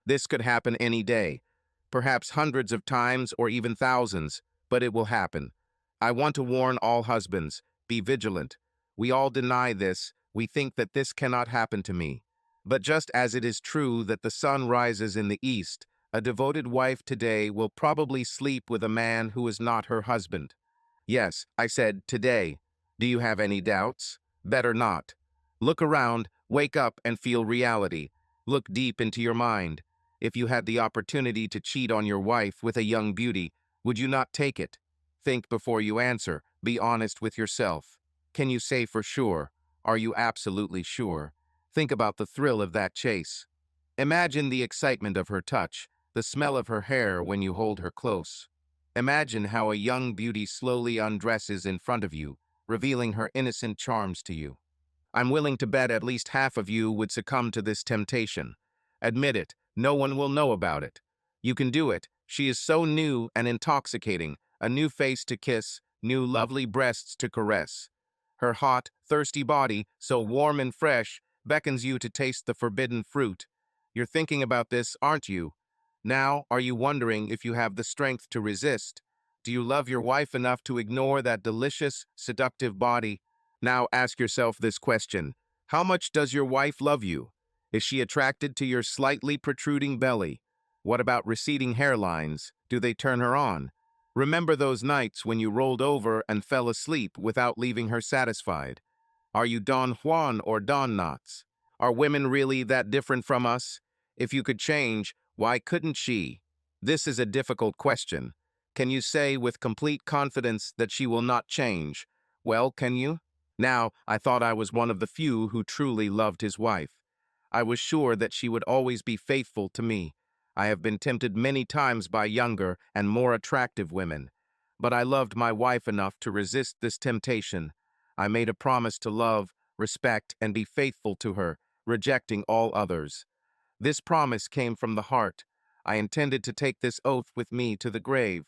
This could happen any day, perhaps hundreds of times or even thousands, but it will happen. I want to warn all husbands, be vigilant. We all deny this, we think that this cannot happen to me. But just as it is true that the sun rises in the east, a devoted wife today will probably sleep with a man who is not her husband. Yes, I said today. Do you have any doubts? Better not. Look around, wake up and feel reality. Look deep into your mind. If you had the opportunity to cheat on your wife with a young beauty, would you not take it? Think before you answer. Be honest with yourself. Can you say for sure? Are you absolutely sure? Think about the thrill of that chase. Imagine the excitement of her touch, the smell of her hair when you hold her close. Imagine how a young beauty slowly undresses in front of you, revealing her innocent charms to you. I'm willing to bet at least half of you would succumb to this temptation. Admit it, no one will know about it. You can do it. She is so new and intoxicating, a new face to kiss, new lovely breasts to caress. Her hot, thirsty body, so warm and fresh, beckons you to taste the forbidden fruit. You're thinking about this, aren't you? Now, are you wondering if you have the strength to resist? Do you love your wife enough to ignore that delicious, seductive body? Now ask yourself this question. How much does your wife love you? Is she attracted to your slightly protruding belly? What about receding hairlines? Do they turn her on? Remember those nights when you rolled over and fell asleep without leaving her satisfied? Are you Don Juan or Don Knotts? Are women really that different from us? If you could change, why couldn't she? This is a difficult question. Can you say with complete confidence that she will not change? Well, can you? Now, I thought I was one of the few who truly loved his wife. I was sure that she would always be faithful to me. I have been tempted many times by younger and more attractive women, but I loved my wife enough to resist this temptation. I made a promise to love, respect, and be faithful to her, rejecting all others. This promise came from the heart. I intended to take this oath with me to the grave.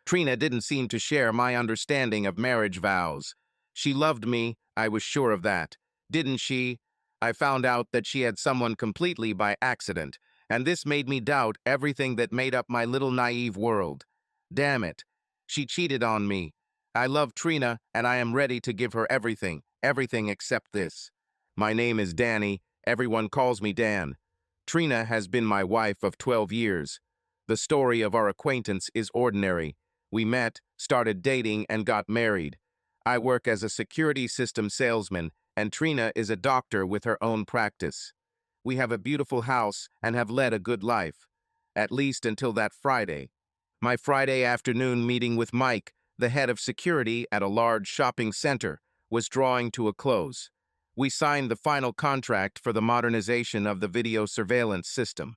Trina didn't seem to share my understanding of marriage vows. She loved me, I was sure of that. Didn't she? I found out that she had someone completely by accident, and this made me doubt everything that made up my little naive world. Damn it. She cheated on me. I love Trina, and I am ready to give her everything, everything except this. My name is Danny. Everyone calls me Dan. Trina has been my wife of 12 years. The story of our acquaintance is ordinary. We met, started dating, and got married. I work as a security system salesman, and Trina is a doctor with her own practice. We have a beautiful house and have led a good life, at least until that Friday. My Friday afternoon meeting with Mike, the head of security at a large shopping center, was drawing to a close. We signed the final contract for the modernization of the video surveillance system.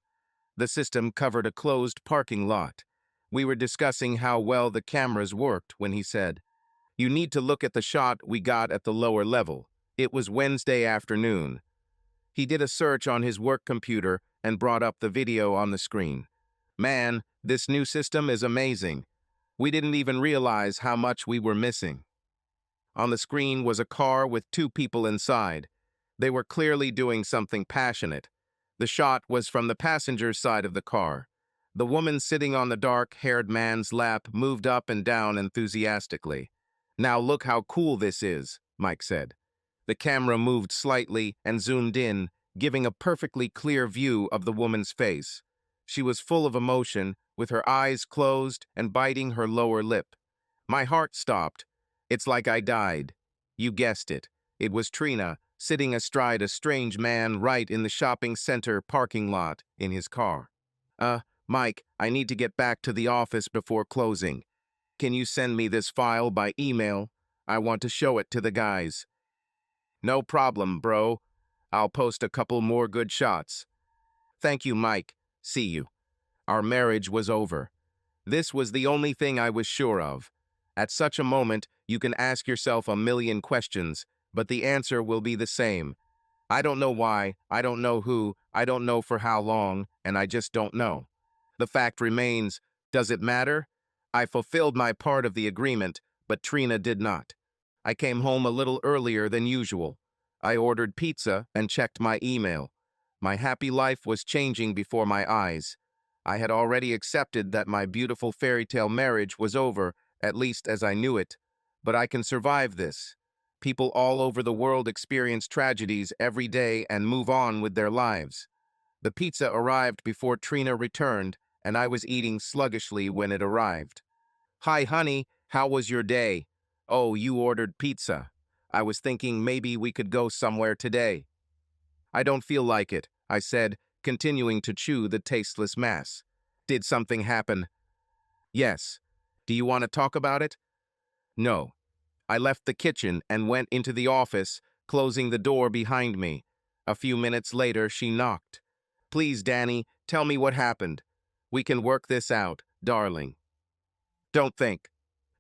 The system covered a closed parking lot. We were discussing how well the cameras worked when he said, "You need to look at the shot we got at the lower level." It was Wednesday afternoon. He did a search on his work computer and brought up the video on the screen. Man, this new system is amazing. We didn't even realize how much we were missing. On the screen was a car with two people inside. They were clearly doing something passionate. The shot was from the passenger's side of the car. The woman sitting on the dark-haired man's lap moved up and down enthusiastically. "Now look how cool this is," Mike said. The camera moved slightly and zoomed in, giving a perfectly clear view of the woman's face. She was full of emotion, with her eyes closed and biting her lower lip. My heart stopped. It's like I died. You guessed it. It was Trina, sitting astride a strange man right in the shopping center parking lot in his car. Mike, I need to get back to the office before closing. Can you send me this file by email? I want to show it to the guys." "No problem, bro. I'll post a couple more good shots." "Thank you, Mike. See you." Our marriage was over. This was the only thing I was sure of. At such a moment, you can ask yourself a million questions, but the answer will be the same. I don't know why, I don't know who, I don't know for how long, and I just don't know. The fact remains, does it matter? I fulfilled my part of the agreement, but Trina did not. I came home a little earlier than usual. I ordered pizza and checked my email. My happy life was changing before my eyes. I had already accepted that my beautiful fairy tale marriage was over, at least as I knew it. But I can survive this. People all over the world experience tragedies every day and move on with their lives. The pizza arrived before Trina returned, and I was eating sluggishly when it arrived. Hi, honey, how was your day? Oh, you ordered pizza. I was thinking maybe we could go somewhere today. I don't feel like it, I said, continuing to chew the tasteless mass. Did something happen? Yes. Do you want to talk about it? No. I left the kitchen and went into the office, closing the door behind me. A few minutes later, she knocked. Please, Danny, tell me what happened. We can work this out, darling. Don't think.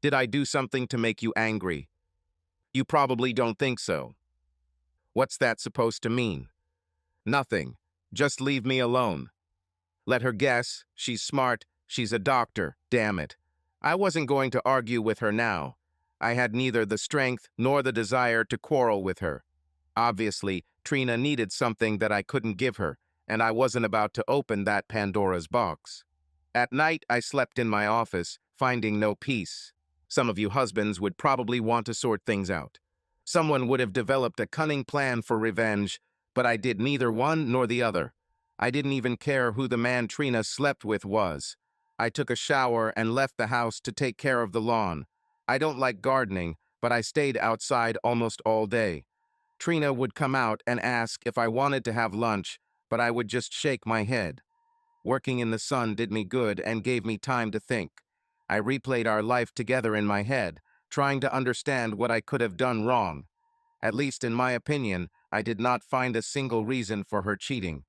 Did I do something to make you angry? You probably don't think so. What's that supposed to mean? Nothing. Just leave me alone. Let her guess. She's smart. She's a doctor. Damn it. I wasn't going to argue with her now. I had neither the strength nor the desire to quarrel with her. Obviously, Trina needed something that I couldn't give her, and I wasn't about to open that Pandora's box. At night, I slept in my office, finding no peace. Some of you husbands would probably want to sort things out. Someone would have developed a cunning plan for revenge, but I did neither one nor the other. I didn't even care who the man Trina slept with was. I took a shower and left the house to take care of the lawn. I don't like gardening, but I stayed outside almost all day. Trina would come out and ask if I wanted to have lunch, but I would just shake my head. Working in the sun did me good and gave me time to think. I replayed our life together in my head, trying to understand what I could have done wrong. At least in my opinion, I did not find a single reason for her cheating.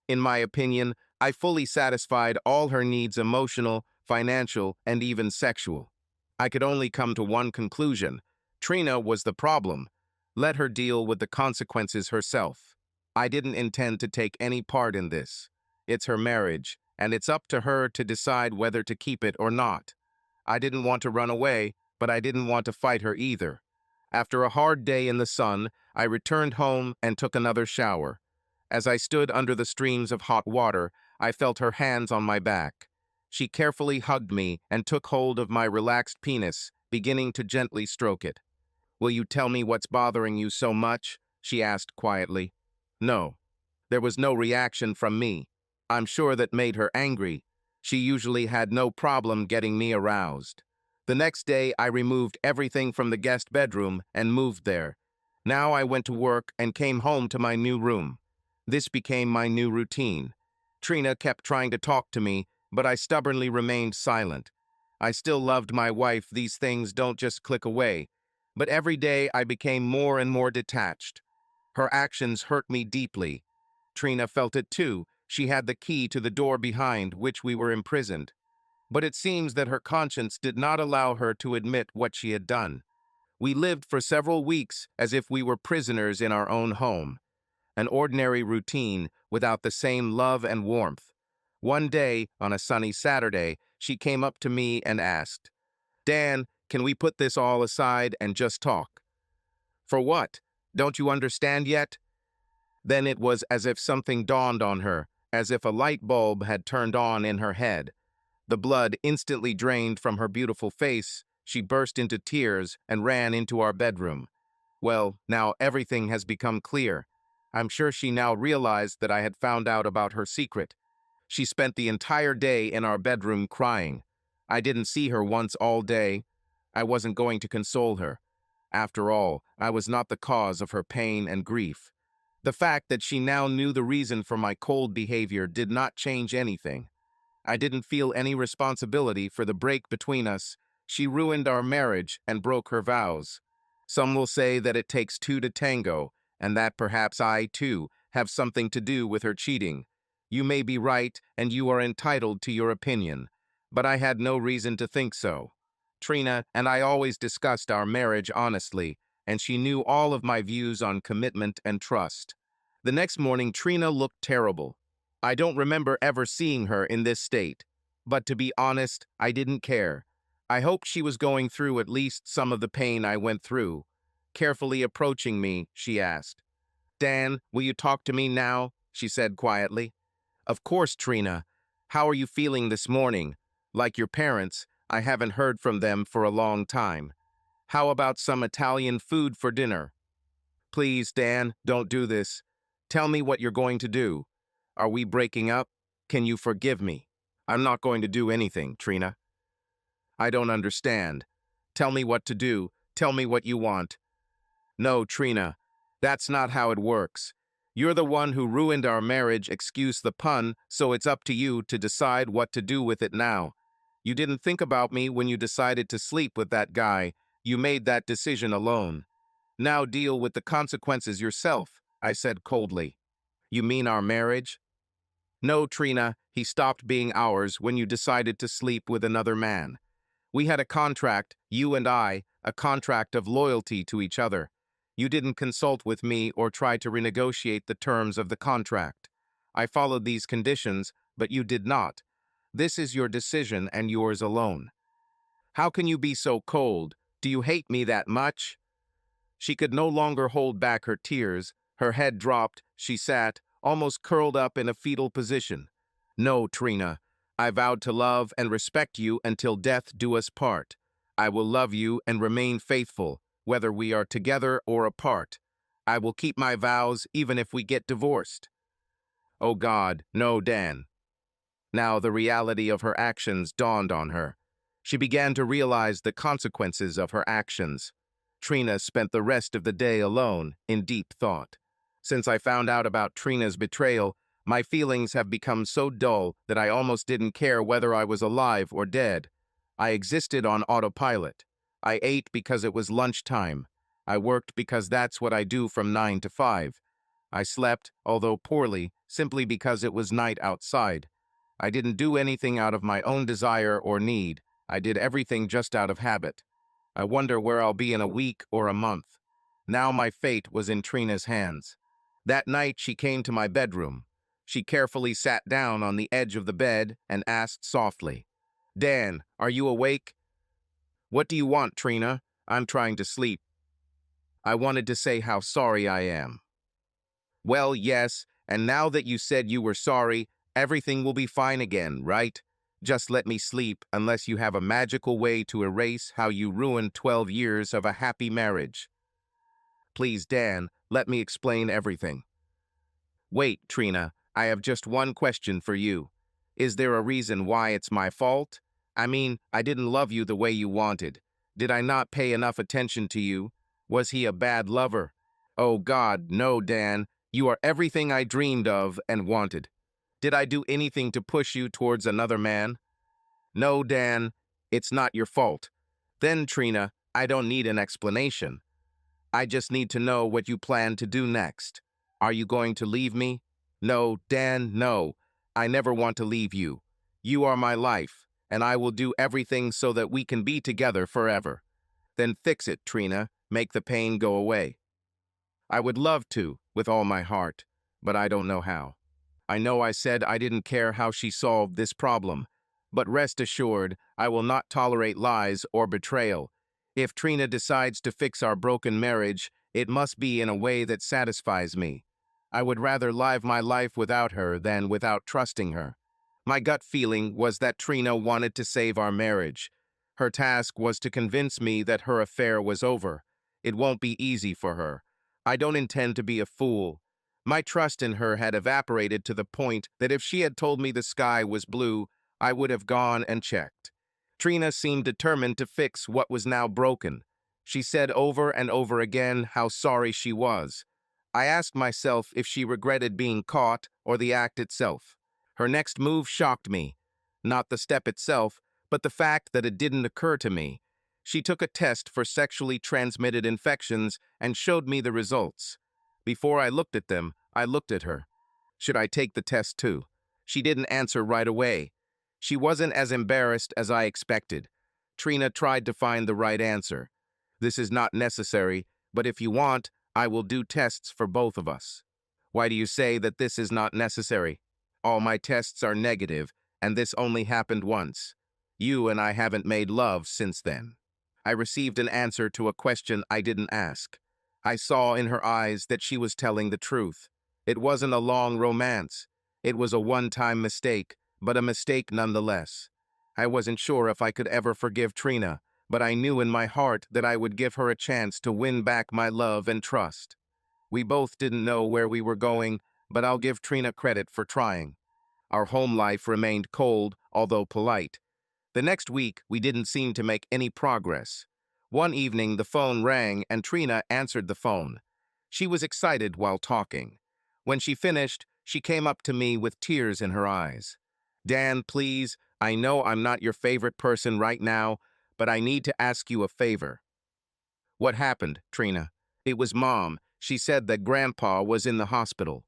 In my opinion, I fully satisfied all her needs: emotional, financial, and even sexual. I could only come to one conclusion. Trina was the problem. Let her deal with the consequences herself. I didn't intend to take any part in this. It's her marriage, and it's up to her to decide whether to keep it or not. I didn't want to run away, but I didn't want to fight her either. After a hard day in the sun, I returned home and took another shower. As I stood under the streams of hot water, I felt her hands on my back. She carefully hugged me and took hold of my relaxed penis, beginning to gently stroke it. Will you tell me what's bothering you so much? She asked quietly. No. There was no reaction from me. I'm sure that made her angry. She usually had no problem getting me aroused. The next day, I removed everything from the guest bedroom and moved there. Now I went to work and came home to my new room. This became my new routine. Trina kept trying to talk to me, but I stubbornly remained silent. I still loved my wife. These things don't just click away. But every day I became more and more detached. Her actions hurt me deeply. Trina felt it too. She had the key to the door behind which we were imprisoned. But it seems that her conscience did not allow her to admit what she had done. We lived for several weeks as if we were prisoners in our own home. An ordinary routine without the same love and warmth. One day, on a sunny Saturday, she came up to me and asked, Dan, can we put this all aside and just talk? For what? Don't you understand yet? Then it was as if something dawned on her, as if a light bulb had turned on in her head. The blood instantly drained from her beautiful face. She burst into tears and ran into our bedroom. Well, now everything has become clear. I'm sure she now realized that I had found out about her secret. She spent the entire day in our bedroom crying. I didn't see her once all day. I wasn't going to console her. After all, I was not the cause of her pain and grief. The fact that she now knew the reason for my cold behavior did not change anything. I didn't feel any responsibility for the break between us. She ruined our marriage and broke her vows. Some will say that it takes two to tango, and that perhaps I, too, have something to do with her cheating. You may be right, and you are entitled to your opinion, but I had no reason to think so. Trina and I always discussed our marriage honestly, and she knew all of my views on commitment and trust. The next morning, Trina looked terrible. I don't remember ever seeing her in this state, but to be honest, I didn't care. I hoped she was going through at least some of the pain I went through. Carefully approaching me, she asked, Dan, will you talk to me now? she said quietly. Of course, Trina. How are you feeling this morning? Like your parents, I haven't heard from them for a long time. How about some Italian food for dinner? Please, Dan, don't do this. Tell me what you're going to do. Are we breaking up? Can you forgive me? I'm not going to do anything, Trina. I don't understand. Tell me what to do. Tell me what you want. No, Trina, that's not how it works. You're the one who ruined our marriage, excuse the pun, so it's up to you to decide what to do with it now. You didn't think about me when you decided to sleep with that guy. You made that decision alone. Now deal with the consequences yourself, I said coldly. You mean our marriage? No, Trina, he stopped being ours when you decided to sleep with another man. We had a contract, you and I, a contract of loyalty to each other. You didn't consult with me or try to renegotiate the terms of the contract. I followed these conditions, but you did not. This is your decision and yours alone. How can you be so cold? Do you hate me that much? She could no longer hold back her tears. Her head dropped. She sat, almost curled up in a fetal position. No, Trina. I vowed to love and respect you until death do us part. I will love you and remain faithful, whether we are together or apart. I will keep my vows even if we get divorced. Oh God, no, Dan. Now the reality of her actions dawned on her. She began to realize the consequences of her actions. Trina spent the rest of the day alone, in deep thought. Since I found out about Trina's betrayal, my feelings have become so dull that I almost didn't care whether I was alive or dead. I existed on autopilot. I ate because it was lunchtime. I worked because that's what I do from 9 to 5. I slept, although poorly, simply because it was night outside. I didn't do anything out of my own desire or need. I did everything just out of habit. I wonder where I'll be in a week or a month. Now my fate was in Trina's hands. That night she came to my bedroom. She carefully sat down on the edge of the bed and asked softly, Dan, are you awake? What do you want, Trina? I'm trying to sleep. I wanted to say how sorry I am. Well, yes, and now that you said you were sorry, everything will be fine again, right? Just let me sleep unless you have a magical way to erase how you ruined 12 years of a happy marriage. Please, Dan, let me explain everything. Wait, Trina, I have just one question for you. Is there a reason why it's my fault? I mean, I didn't love you the way you wanted. Did I not pay enough attention to you? Was he a bad lover? Oh God, no, Dan. You are everything I dreamed of and wanted. Did I do anything to push you towards another man? No, Dan, it's not your fault. Then, Trina, I don't need an explanation. I just need to know what you plan to do next. Are you going to leave me? No, Dan, no. I never want to leave you. You are my life, and I will do everything so that we can be together forever. Then fix it, Trina. Make the pain go away. I would love to, with all my heart, but I don't know how. I know I said I didn't care how she solved this problem, but rest assured, I will not tolerate lies or betrayal. If Trina decides to fix our broken marriage, it must be in a way that satisfies me. I would rather live my life without her than without trusting her. My gut feeling was that Trina wanted to save our marriage. Her task was to convince me that her affair was over. It won't be easy for her. I don't intend to be a fool. My trust in her had evaporated to the point that if she had told me the sky was blue, I would have gone and checked. Trina seemed determined to fix what was now broken. She said over and over again how sorry she was. I asked myself if she regretted being caught or the act itself. Her next move shocked me. Not the step itself, but the fact that it didn't occur to me. She took a test for sexually transmitted infections and showed me the results. Before I looked at them, I looked at her. Should I take the test too? She didn't answer right away. She wasn't as embarrassed as I expected. Trina tried to find the right answer. This is not necessary, but if you want, I will do tests for both of us. Why do you say that this is not necessary? All my tests are negative, and this only happened once. You and I haven't made love since then. I received an answer to a question I didn't ask. I saw in her eyes that she was telling the truth. It wasn't a long romance. It was a one-time mistake, but a mistake nonetheless. I wasn't sure if I could ever forgive Trina, but I knew in my heart that I would give her a chance to win back my love and trust. We both didn't know where we were going, but I'll give Trina credit for trying. Our home life remained cold, although polite. The next week, we didn't seem to make any progress. One evening, the phone rang and Trina answered the phone. She was excited while talking. When she finished, she came up to me with tears in her eyes. Dan, please, I know I'm not your favorite person right now, but I need to ask you a favor. What happened, Trina? It was Mom. She said that Grandpa was in the hospital.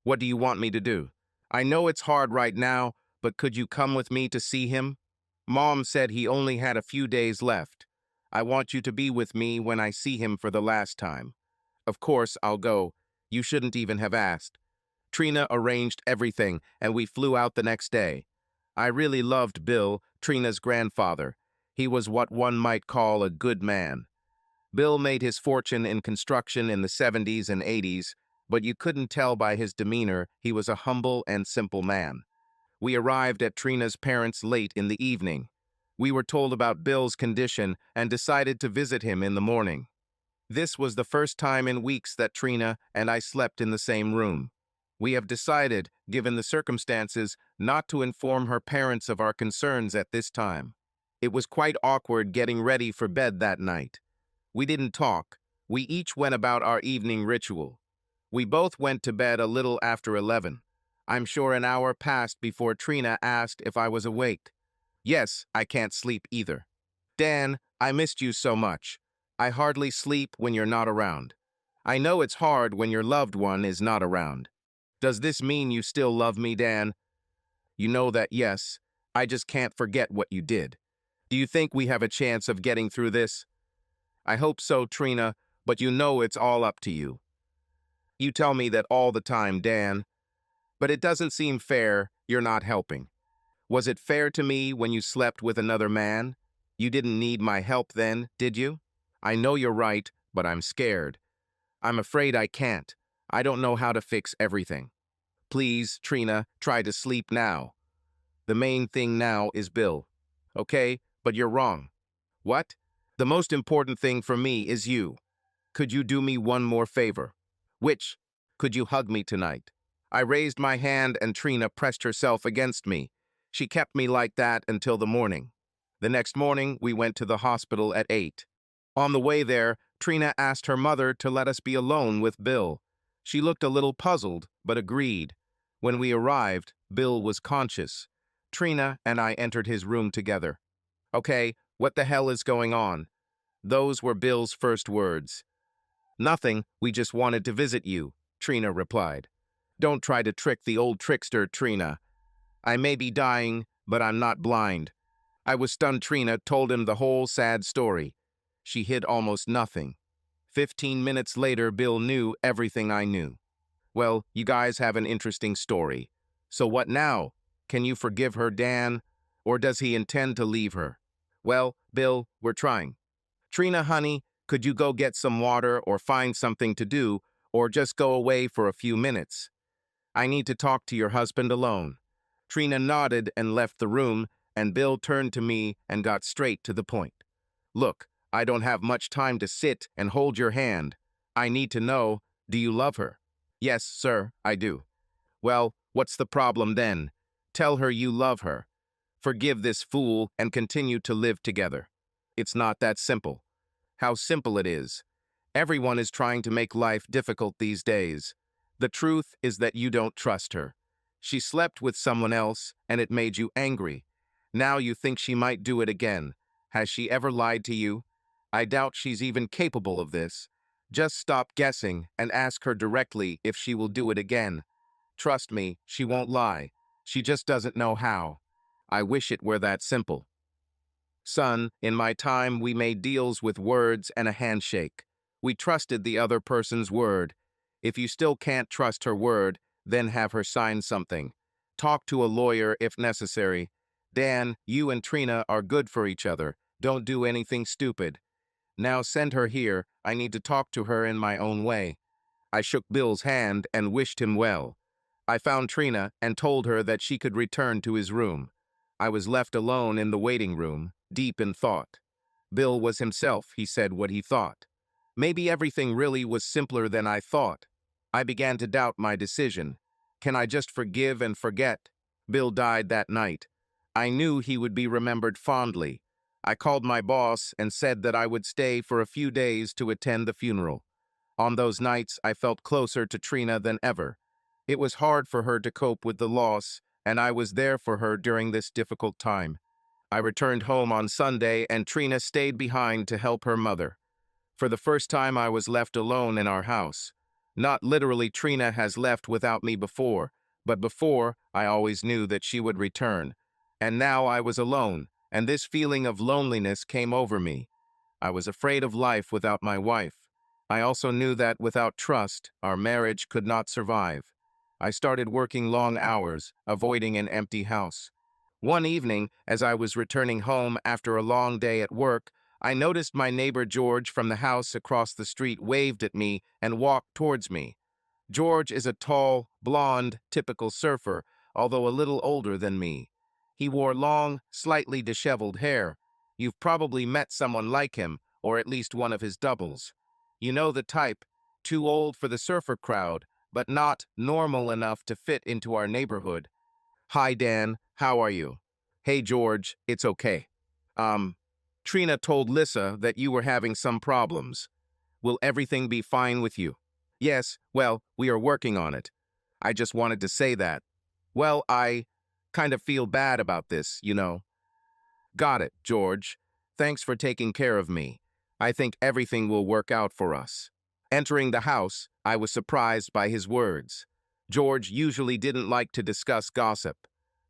What do you want me to do? I know it's hard right now, but could you come with me to see him? Mom said he only had a few days left. I want you to be with me when I see him for the last time. Of course, I'll go. You shouldn't even have asked. Trina arranged everything, and we flew out the next day. I really loved Bill, Trina's grandfather. He was what one might call a good man. Bill made his fortune in construction in the 70s and 80s, but you couldn't tell by his demeanor he was a humble and simple man. We arrived at Trina's parents late in the evening. We were told about Bill's condition and decided to visit him in the morning. This was the first time in weeks that Trina and I slept in the same room. We have decided, given the circumstances, not to inform her parents of our concerns at this time. It was quite awkward getting ready for bed that night. We didn't talk. We each went about our evening ritual. We both went to bed a little after 11. I'm sure an hour passed before Trina asked if I was awake. Yes, I can't sleep either. Dan, I missed you so much. I hardly sleep when you're not around. I know it's hard when your loved one is not around. Does this mean you still love me, Dan? You know that yes. I just can't forget what you did. Do you think we have a chance of getting through this? I hope so, Trina, but you know it's all up to you. You tell me that all the time, Dan. But it doesn't seem fair. You're not helping. Was it fair to me when you slept with another man? You didn't need my help then, did you? I know you're right, but I'm scared. I'm afraid I can't. I don't know how to fix everything. Please, Trina, try to sleep now. The main thing now is Bill. Okay, but you're wrong. What? The most important thing for me is you. Could you do me one more favor? Which? Could you hug me tonight? I raised my hand and Trina pressed herself against me. She kept me like that until the morning. The next morning, we went to the hospital at 8. On the way there, Trina asked her mother to let us be alone with Bill. She looked a little puzzled, but agreed. When we arrived, Bill was conscious. Trina and I entered his room together. Okay, what the hell is going on? Those were Bill's first words. Nothing, we just wanted to visit you, Trina replied. Don't try to trick the old trickster, Trina. I may be dying, but I'm not blind. I was stunned. Trina told him the whole sad story. She hid almost nothing. 15 minutes later, Bill knew everything I knew. Well, you guys have an interesting story. So what now? Can you forgive her, Dan? Or does he intend to leave her? Well, Bill, we're trying. Trina, honey, could you go get some water or find something to do, or just go away for a few minutes? I need to talk to your husband alone. Trina nodded and left the room, and Bill turned to me and got straight to the point. Look, I don't have much time to sit and hold your hand. I need to know, do you love her? Yes, sir, I do. Well, what's the problem then? Tell her you love her. Forgive this fool and continue to live together. It's not that simple. How simple it is. Everyone is trying to make life difficult these days. The truth is that you don't trust her. She slept with someone else, and it made you angry. Now you think she might do it again. Has she ever lied to you? I doubt she's even capable of this. Just stop guessing and ask her directly if she will do it again. Trust me, she won't lie. She just doesn't know how. I wish it were that simple. Son, in my time, we made deals with words and a handshake. We trusted the other person's word. If you still can't trust her word, then have her sign something. Talk to a lawyer if necessary. Dan, you and Trina are good for each other. Don't do anything stupid. Now send her here. I need to talk to her in my own way. I shook Bill's hand and wished him well. I found Trina and told her that she could return to his room. I was left alone in the waiting room, deep in thought. Bill was himself, he said what he thought. Maybe everything really was simpler than I thought. I began to doubt my decision. Can I just forgive and forget? Bill died that night. I knew he would be remembered fondly. I called my boss and said that I would stay for a few days to attend the funeral. On those nights, I felt closer to Trina than ever. It was hard for her to cope with the loss, and I was there for her during this difficult time. I returned home on Sunday, and Trina stayed behind to help her mother. For the first time, I was left alone in our house. Not literally, Trina has left without me before, but before, I always knew that she would return. And now I was alone, and this feeling of loneliness came over me. I was afraid of life without my wife. I also knew that without trust, our marriage could not survive. I started working long hours, avoiding an empty house. One evening, as I was returning home after a long day at work, I noticed my neighbor George from the house across the street waved at me and walked towards me. George is a tall, blonde, typical surfer, although a little older than me. He wore long, slightly disheveled hair. You've probably met someone like him, or at least one of his doubles. You know the type, too old for the surfer crowd, but not normal enough to fit into our neighborhood. Hi, Dan. How are you? Hey, George. It's okay. Trina told Lissa that you were having some problems. Will everything be fine with you? Yes, well, we are working on it. I just wanted to say that. Well, I kind of feel bad about this, you know. Got it, George. Thanks for taking care of me. I think everything will work out for us. Entering the house, I was surprised by his words. George usually didn't like to discuss gossip.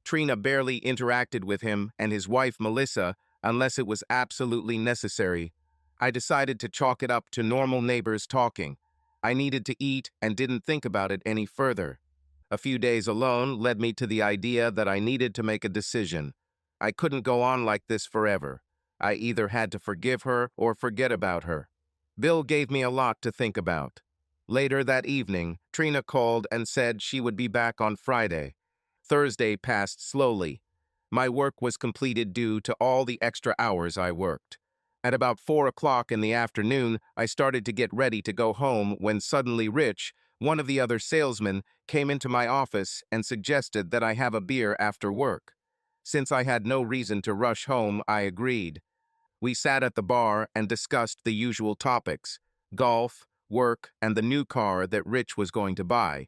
Trina barely interacted with him and his wife Melissa unless it was absolutely necessary. I decided to chalk it up to normal neighbors talking. I needed to eat and didn't think about it any further. A few days alone led me to the idea that I needed to make a decision. I couldn't go on like this forever. I either had to forgive her or forget about her. Bill gave me a lot to think about. Later that evening, Trina called and said she would be back on Friday. Thursday passed slowly. My work was completed due to all the extra hours I worked. At about 4 o'clock in the afternoon, I started to get ready to go home when suddenly Rich, one of the other salesmen, came into my office and suggested that I have a beer after work. Since I had no reason to rush home, I agreed. We sat at the bar and discussed the usual topics: golf, work, and the new car that Rich was going to buy.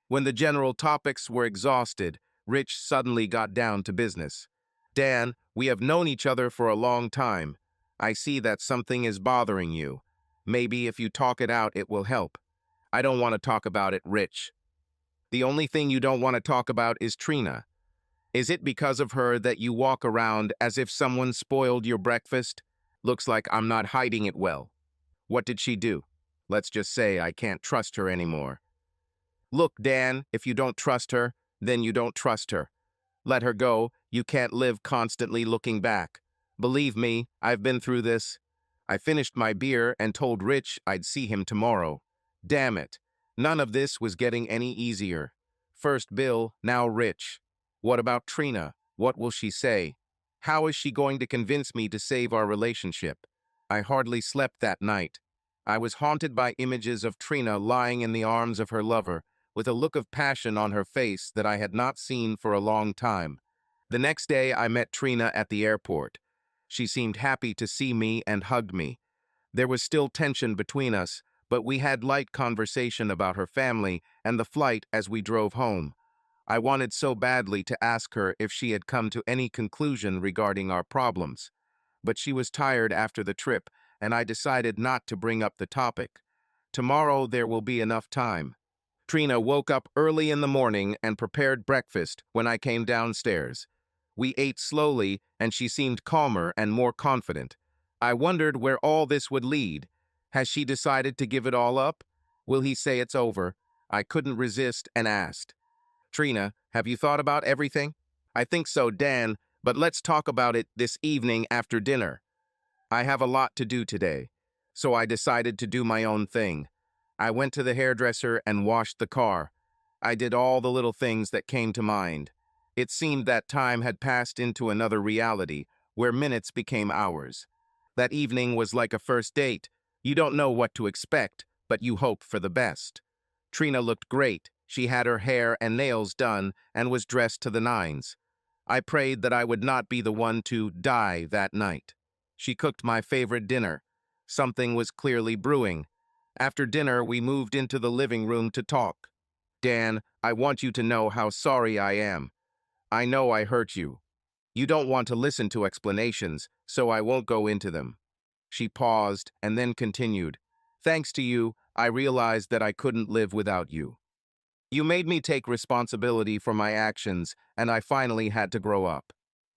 When the general topics were exhausted, Rich suddenly got down to business. Dan, we have known each other for a long time. I see that something is bothering you. Maybe if you talk it out, it will help. I don't want to talk about it, Rich. The only thing you don't want to talk about is Trina. Is it because of her that you walk around as if someone spoiled your breakfast? Looks like I'm not hiding it well. What did she do? Let's just say I can't trust her anymore. Look, Dan, if you don't trust her, then you don't trust her. Let her go. You can't live constantly looking back. Believe me, I've been through this. I finished my beer and told Rich I'd see him tomorrow. Damn it. None of this was getting any easier. First Bill, now Rich. What about Trina? What will she say? How is she going to convince me to save our relationship? I hardly slept that night. I was haunted by images of Trina lying in the arms of her lover, with a look of passion on her face that I had not seen for a long time. The next day, I met Trina at the airport. She seemed happy to see me and hugged me. There was still tension between us, but we had light conversation about her family and the flight as we drove home. I wanted so badly to ask her if she had come to any conclusion regarding our problems. But she was tired after the trip, and I decided not to bring up the topic. Tomorrow there will be enough time. Trina woke up early in the morning and prepared breakfast when I came downstairs. We ate slowly, and she seemed calmer and more confident. I wondered where all this would lead. Has she decided to give it all up? Will he say it's over? I couldn't resist and asked. Trina, have you thought about everything? I think so, Dan, but let's talk about it this evening after dinner. I have a lot to do today, so I decided to do my own thing. I went to the hairdresser and washed the car. I did all the little things that came to mind. It seemed that time had passed into another reality, where minutes became hours. That evening was like a first date. You don't know what to expect, but you hope for the best. Trina looked great. She had her hair and nails done and was dressed to the nines. I prayed that I would not be the one to die that night. She cooked my favorite dinner. Something was clearly brewing. After dinner, we moved into the living room to talk. Dan, I want you to know how sorry I am. I know I hurt you. You don't want to listen to explanations, so I won't go into them. She paused and then continued. Thanks to you, I realized that I couldn't live without you. You made me take responsibility for my actions, and I finally had to grow up.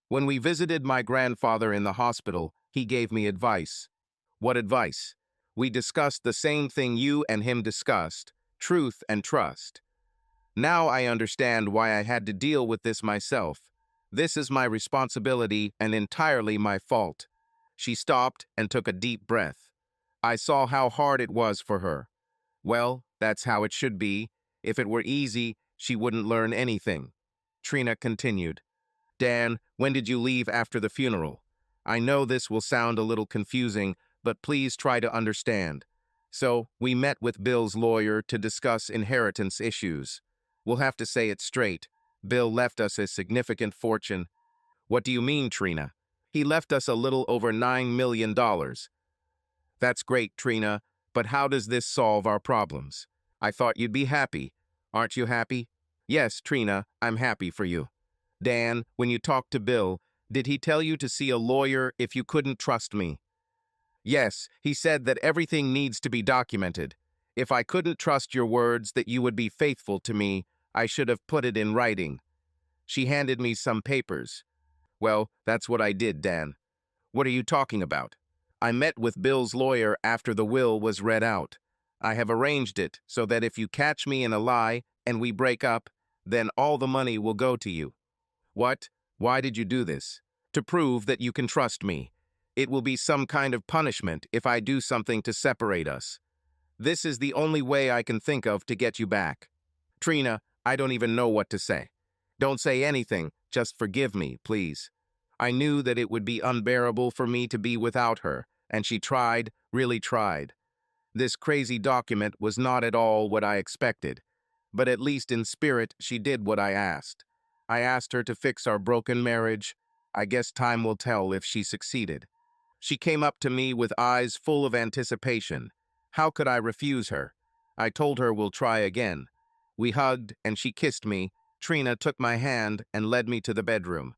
When we visited my grandfather in the hospital, he gave me advice. What advice? We discussed the same thing you and him discussed, truth and trust. Now I understand why I had to deal with this myself. This is my responsibility and entirely my fault. She stopped and took a deep breath. I saw how hard it was for her. Well, that's how it should be. If it were easy, she wouldn't learn anything. Trina continued. Dan, when did you leave after the funeral? I know this will sound a little confusing, but please try to understand. So, we met with Bill's lawyer to discuss inheritance issues. We'll have to say it straight. Bill left us a significant fortune. What do you mean, Trina? He left us a little over $9 million. That's great, Trina, but how does this solve our problems? I thought you'd be happy. Aren't you happy? Yes, Trina, I'm happy for you. Dan, when you talked to Bill, did he tell you to see a lawyer if you couldn't trust me? Yes, he said that everything needs to be documented. If I couldn't trust your words that you would be faithful to me, I should have put it in writing. She handed me some papers. Well, that's what I did, Dan. What are you talking about? I met with Bill's lawyer after the will was read out. I have arranged it so that if you catch me in a lie and we break up, then all the money will go to you. What? Why did you do this? To prove that you can trust me. It will be some kind of punishment if I do something to separate us. This is the only way I can think of to get you back. Trina, I don't even know what to say. Don't say anything, just forgive me, please. I knew that it would be unbearable for me to be without her, and she tried, really tried. This crazy document was not at all what I expected, but at least in spirit she did what I asked. I asked her to fix our broken marriage. I guess time will tell if she succeeded. She came up to me with eyes full of anticipation. How could I refuse her? I told her we'll try again. We hugged and she kissed me. Trina took my hand and led me to the bedroom.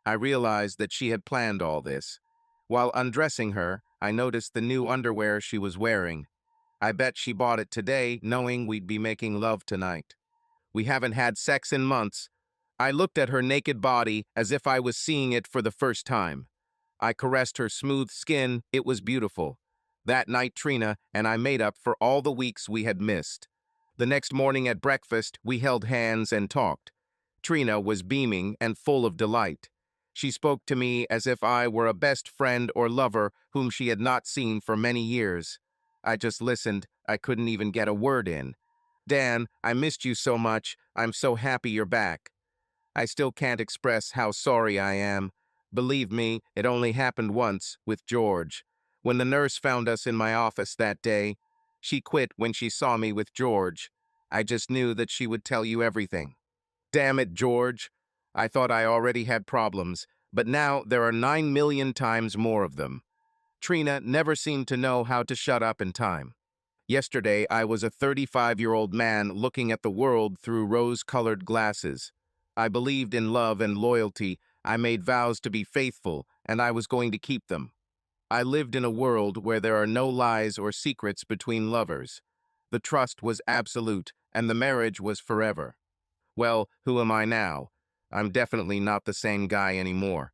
I realized that she had planned all this. While undressing her, I noticed the new underwear she was wearing. I bet she bought it today, knowing we'd be making love tonight. We haven't had sex in months. I looked at her naked body as if I was seeing it for the first time. I caressed her smooth skin. It was beautiful. That night, Trina and I made up for all the weeks we had missed. The next morning at breakfast, we held hands and talked. Trina was beaming and full of delight. She spoke to me as if I were a best friend or lover whom she had not seen for many years. I just listened. I couldn't even get a word in. Dan, I missed you so much. I'm so happy you're back. I still can't express how sorry I am. Believe me, it only happened once, with George. When the nurse found us in my office that day, she quit when she saw me with George. I just knew that she would tell you everything. Damn it, George. I thought I already had problems, but now there are 9 million times more of them. Trina never seemed to know how to shut up in time. Yesterday, I was a 35-year-old man looking at the world through rose-colored glasses. I believed in love and loyalty. I made vows to be faithful, and I was going to keep them. I lived in a world where there are no lies or secrets between lovers. The trust was absolute, and the marriage was forever. Well, who am I now? I'm definitely not the same guy anymore.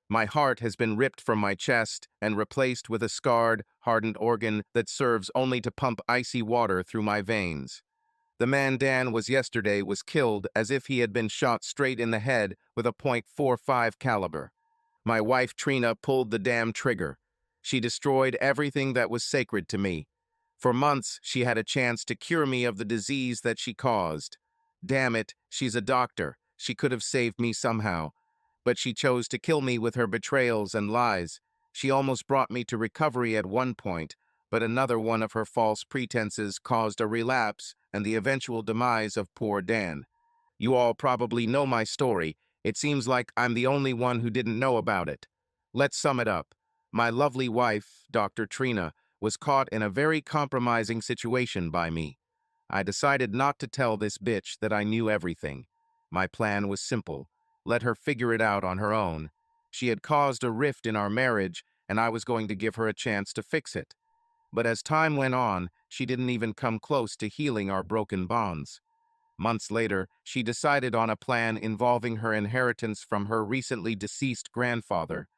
My heart has been ripped from my chest and replaced with a scarred, hardened organ that serves only to pump icy water through my veins. The man Dan was yesterday was killed as if he had been shot straight in the head with a .45 caliber. My wife Trina pulled the damn trigger. She destroyed everything that was sacred to me. For months, she had a chance to cure me of the disease that she caused. Damn it, she's a doctor. She could have saved me somehow. But she chose to kill me with her betrayals and lies. She almost brought me to recovery at one point, but another one of her false pretenses caused a relapse and the eventual demise of poor Dan. You all probably know my story. It seems like I'm the only one who didn't know about it. Let's sum it up. My lovely wife, Dr. Trina, was caught in a very compromising situation by me. I decided not to tell this bitch that I knew everything. My plan was simple. Let her figure it out on her own. She had caused a rift in our marriage, and I was going to give her a chance to fix it. But as time went on, she didn't even come close to healing our broken bonds. Months later, she decided on a plan involving her inheritance from her recently deceased grandfather.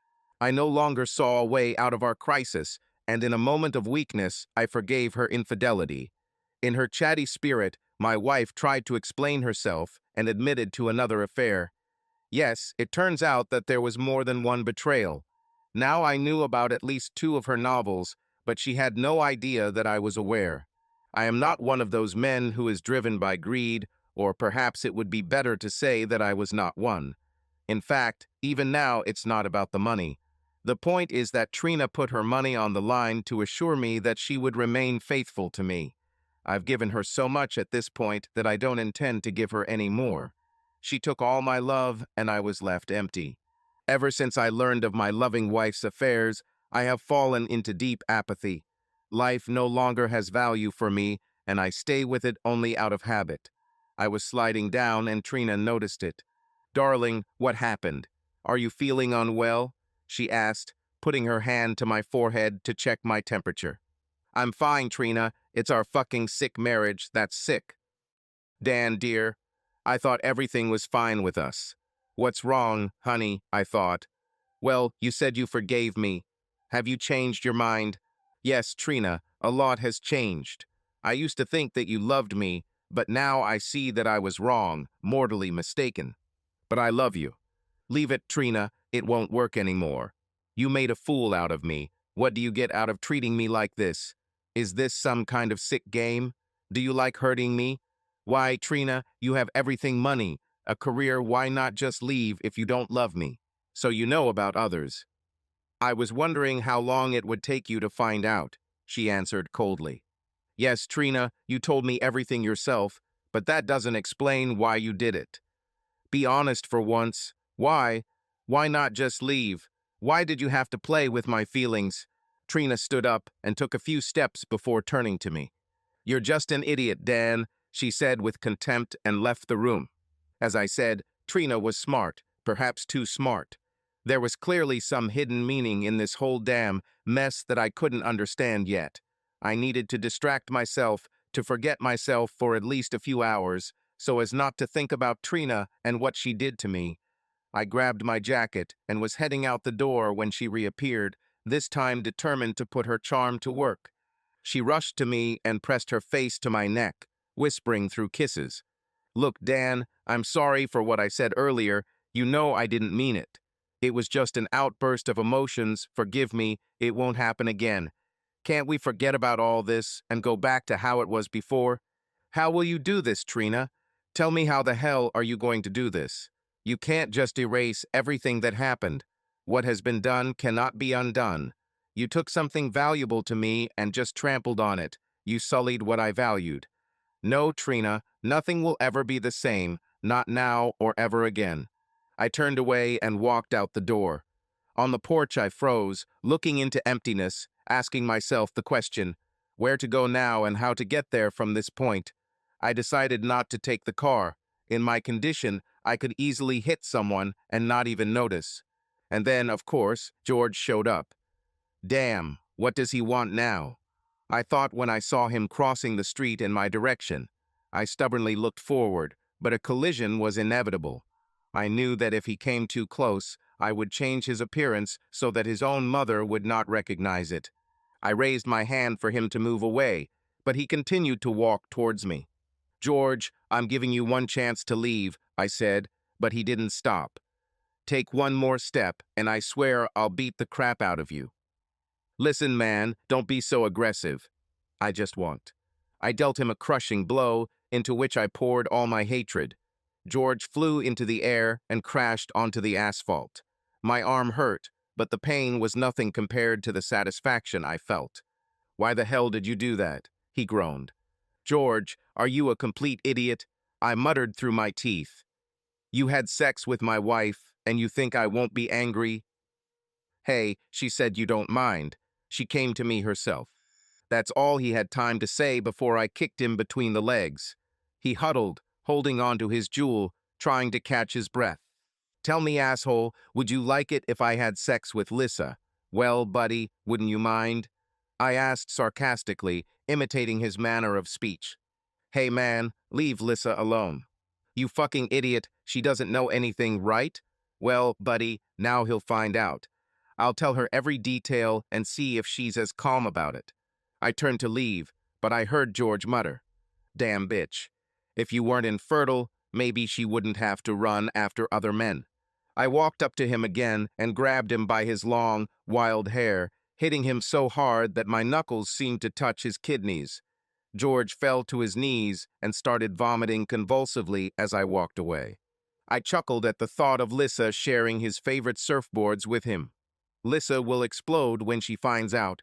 I no longer saw a way out of our crisis, and in a moment of weakness, I forgave her infidelity. In her chatty spirit, my wife tried to explain herself and admitted to another affair. Yes, it turns out that there was more than one betrayal. Now I knew about at least two of her novels, but she had no idea that I was aware. I am not one of those men who is driven by greed, or perhaps it would be better to say that I was not one. In fact, even now it's not about the money. The point is that Trina put her money on the line to assure me that she would remain faithful to me. I've given her so much at this point that I don't intend to give her any more. She took all my love, and I was left empty. Ever since I learned of my loving wife's affairs, I have fallen into deep apathy. Life no longer has value for me, and I stay with it only out of habit. I was sliding down, and Trina noticed it. "Darling, what happened? Are you feeling unwell?" she asked, putting her hand to my forehead to check my temperature. "I'm fine, Trina. It's our fucking sick marriage that's sick." "Dan, dear, I thought everything was fine with us." "What's wrong, honey?" I thought. "Well, you said you forgave me. Have you changed your mind?" "Yes, Trina, a lot has changed. I used to think that you loved me, but now I see that I was wrong, mortally mistaken. But I love you. Leave it, Trina. It won't work anymore. You made a fool out of me. What do you get out of treating me like this? Is this some kind of sick game? Do you like hurting me? Why, Trina, you have everything: money, a career. Why not just leave if you don't love me? So you know about others." "I was wondering how long it would take you to find out," she answered coldly. "Yes, Trina, you told me everything yourself, but that doesn't explain why you did it. Be honest for once. Why? Why not just leave? Why did you have to play with my feelings?" Trina stood up and took a few steps before turning to me. "You're just an idiot, Dan," she said with contempt, and left the room. As I said, Trina was smart, perhaps too smart. There was clearly some hidden meaning in this whole damn mess that I couldn't understand yet. I needed to distract myself, to forget myself for at least a few hours, so as not to think about Trina and what she did to me. I grabbed my jacket and was heading out the door when she reappeared, this time determined to put her charm to work. She rushed to me and pressed her face to my neck, whispering through kisses, "Look, Dan, I'm sorry for what I said earlier. You know I didn't mean it. It was just an outburst of emotions. Forgive me. It won't happen again. Can't we forget about all this and go back to how it was before?" "How will you do this, Trina? Tell me, how the hell are you going to do this? You can't just erase everything that happened. What has been done cannot be undone. You took something valuable to me and just trampled on it. You sullied what I valued. No, Trina, nothing will ever be the same, not now or ever again." I turned away and walked out the door. On the porch I froze, looking into emptiness, asking myself the question, where to go now and how to get there from this point. I decided not to take the car. In my condition, I could easily hit someone and not even notice. And then, of course, George showed up. Damn, what does he want now? I thought when I saw him crossing the street in my direction. I stubbornly looked forward, but a collision was inevitable. I knew that if he came too close, I would change his appearance so that his own mother would not recognize it. I raised my hand for him to move away, but he continued to walk towards me. "George, I'm giving you one chance to leave," I said, but he didn't stop. "Take one more step, and I swear I'll beat the crap out of you." "Listen, man, don't be so aggressive." I just want. I dealt him a crushing blow, into which I poured all my hatred. George flew into the air and crashed onto the asphalt. My arm hurt, but the pain was nothing compared to the satisfaction I felt. "Why the hell did you do that?" he groaned. "George, are you a complete idiot?" I muttered through my teeth. "You had sex with my wife, and you think I won't be angry?" "Hey," she said, "you don't mind." She came to me herself. That's all he had time to say before I kicked him between the legs. He huddled, holding on to his jewel, trying to catch his breath. "Tell me, asshole, would you like it if I had sex with Lissa?" "Well, buddy, wouldn't you mind?" I asked sarcastically, imitating his manner of speech. "Hey man, leave Lissa alone." "You fucking idiot, she doesn't know anything, right?" "Well, buddy, now he'll find out. I'll tell her every detail and see if she's as calm about it." I turned to leave, but I heard George mutter, "Damn bitch. If you weren't infertile, maybe she wouldn't have to run after other men." I walked up to him again and grabbed him by his long, wild hair, hitting him so hard that my knuckles seemed to touch his kidneys. George fell to his knees and started vomiting convulsively as I walked away. I chuckled at the thought of Lissa sharing his favorite surfboards with him. Lissa will explode when she finds out.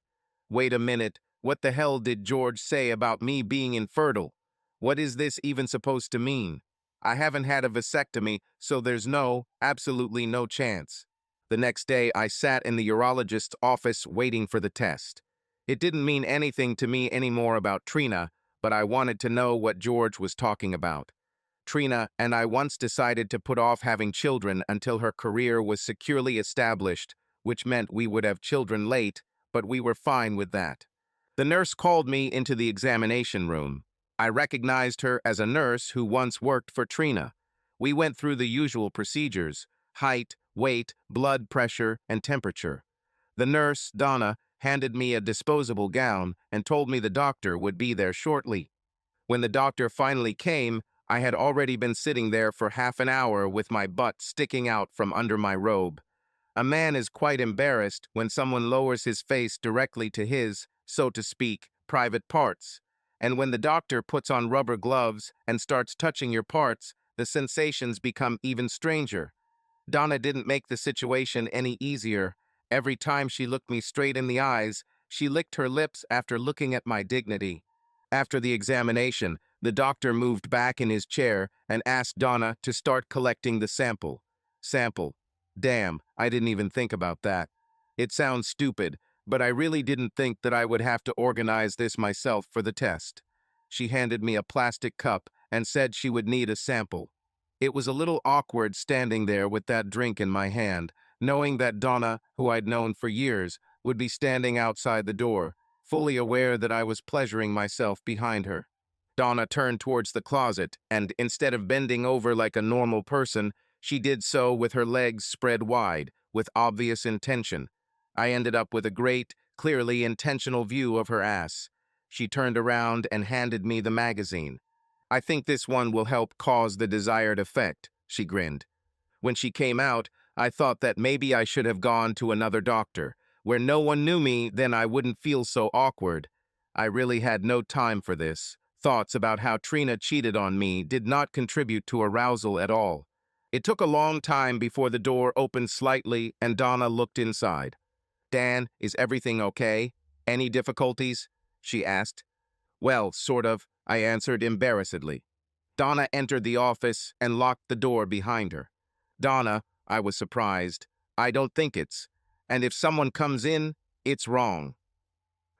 Wait a minute, what the hell did George say about me being infertile? What is this even supposed to mean? I haven't had a vasectomy, so there's absolutely no chance. The next day, I sat in the urologist's office waiting for the test. It didn't mean anything to me anymore about Trina, but I wanted to know what George was talking about. Trina and I once decided to put off having children until her career was securely established, which meant we would have children late, but we were fine with that. The nurse called me into the examination room. I recognized her as a nurse who once worked for Trina. We went through the usual procedures: height, weight, blood pressure, and temperature. The nurse, Donna, handed me a disposable gown and told me the doctor would be there shortly. When the doctor finally came, I had already been sitting there for half an hour with my butt sticking out from under my robe. A man is quite embarrassed when someone lowers his face directly to his, so to speak, private parts. And when the doctor puts on rubber gloves and starts touching your parts, the sensations become even stranger. Donna didn't make the situation any easier. Every time she looked me straight in the eyes, she licked her lips after looking at my dignity. After the examination, the doctor moved back in his chair and asked Donna to start collecting the sample. Sample. Damn, I didn't even think about that. It sounds stupid, but I really didn't think that I would have to organize this myself for the test. She handed me a plastic cup and said she would need a sample. It was a little awkward standing there with that drink in my hand, knowing that Donna, who I'd known for years, would be standing outside the door, fully aware that I was pleasuring myself behind her. Donna turned towards the closet, and instead of bending over like a normal person, she did so with her legs spread wide, with obvious intention. I ended up with a great, clearly intentional view of her ass. She turned around and handed me the magazine. "I think this one will help cause the desired effect," she grinned. When she came out, I thought that maybe I should have gone to another doctor, where no one knew me, then I wouldn't feel so awkward. I really had no time for this. Thoughts about how Trina cheated on me did not contribute to arousal at all. It took a long time before the door opened slightly and Donna looked inside. "Dan, is everything okay? Any difficulties?" she asked. "Well, sort of," I answered embarrassedly. Donna entered the office and locked the door behind her. "Donna," I was surprised, "I don't think it's. And if someone comes in, it's wrong."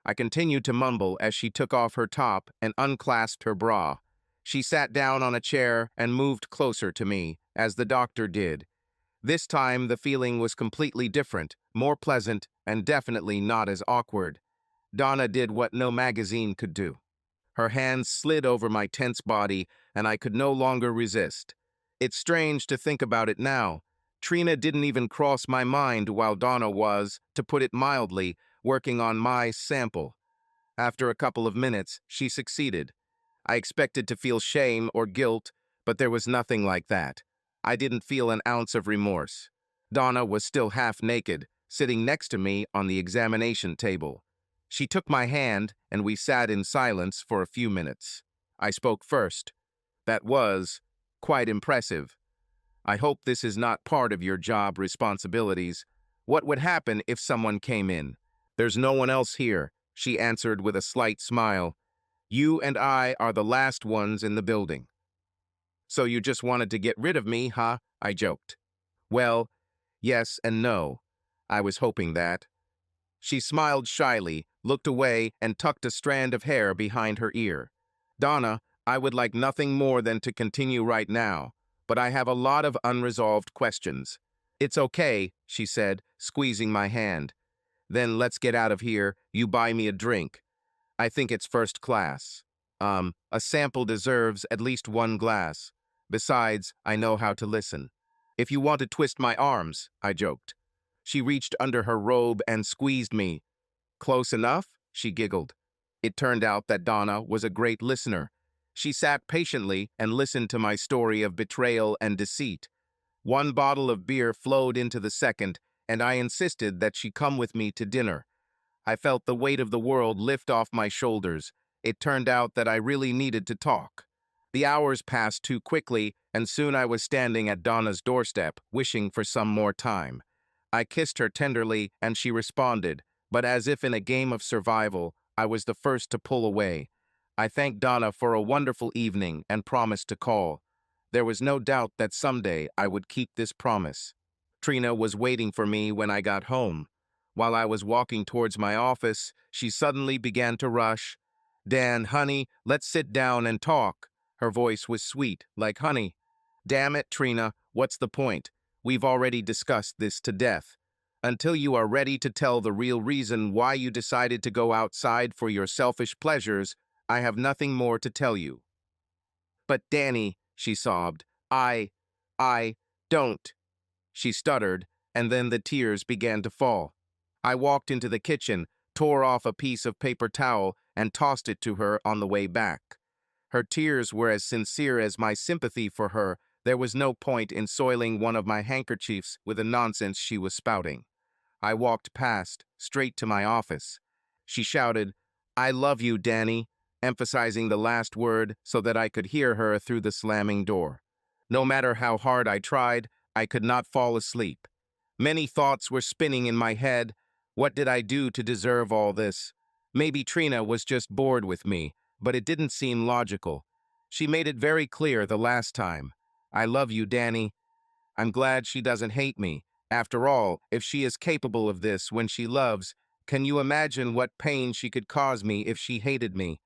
I continued to mumble as she took off her top and unclasped her bra. She sat down on a chair and moved closer to me, as the doctor did. This time the feeling was completely different, more pleasant, and definitely not as awkward. Donna did what no magazine could do. Her hands slid over my tense body, and I could no longer resist. It's strange to think about it now. Trina didn't even cross my mind while Donna was, to put it mildly, working on my sample. After a couple of minutes, she succeeded. I expected to feel shame or guilt, but there was nothing like that. I didn't feel an ounce of remorse. Donna was still half naked, sitting next to me on the examination table. She took my hand, and we sat in silence for a few minutes. I spoke first. That was quite impressive. I hope this is not part of your job responsibilities. What would happen if someone came in? There's no one else here, she answered with a slight smile. You and I are the last ones in the building. So you just wanted to get rid of me, huh? I joked. Well, yes and no. I was hoping that. She smiled shyly, looked away, and tucked a strand of hair behind her ear. Donna, I would like nothing more than to continue right now, but I have a lot of unresolved questions. It's okay, she said, squeezing my hand. Then let's get out of here. You buy me a drink. I think it's first class. A sample deserves at least one glass. Besides, I know how to listen. If you want to twist my arms, I joked. She reached under her robe and squeezed me. Close enough? She giggled. It turned out that Donna was a great listener. She sat patiently and listened to my story of betrayal and deceit. One bottle of beer flowed into the second, and I insisted that she come with me to dinner. I felt the weight of the world lift off my shoulders. It turned out that I really needed to talk. The hours passed too quickly, and soon I was standing at Donna's doorstep, wishing for some more time. I kissed her tenderly, and she responded, but as if in a game of survival, I was the first to pull away. I thanked Donna for a wonderful evening and promised to call. There was no doubt that someday I would keep this promise. Trina was waiting for me when I got home. While I was walking towards my office, she suddenly began to rush. Dan, honey, let's sit down and talk. Her voice was sweet, like honey. Damn it, Trina, what's the point? We've already discussed this to death. Until you are ready to tell the real reason why you decided to go outside for your selfish pleasures, I have nothing more to tell you. But Danny, she sobbed, I don't. She stuttered, and then the tears began to fall. I walked into the kitchen, tore off a piece of paper towel, and tossed it to her on the way back. Her tears were as sincere as my sympathy for her. There was no point in soiling one of my handkerchiefs with the nonsense she was spouting. I walked past, straight to my office. She shouted, I love you, Danny, emphasizing the last word so that I could hear her through the slamming door. No matter how hard I tried, I could not fall asleep. Many thoughts were spinning in my head. What did I do to deserve all this? Maybe Trina was just bored with me, but it didn't seem logical. She made it very clear the last time. I love you, Danny. I'm glad she doesn't hate me. After all, if she is capable of this when she loves, can you imagine what pain she could cause me if she hated me?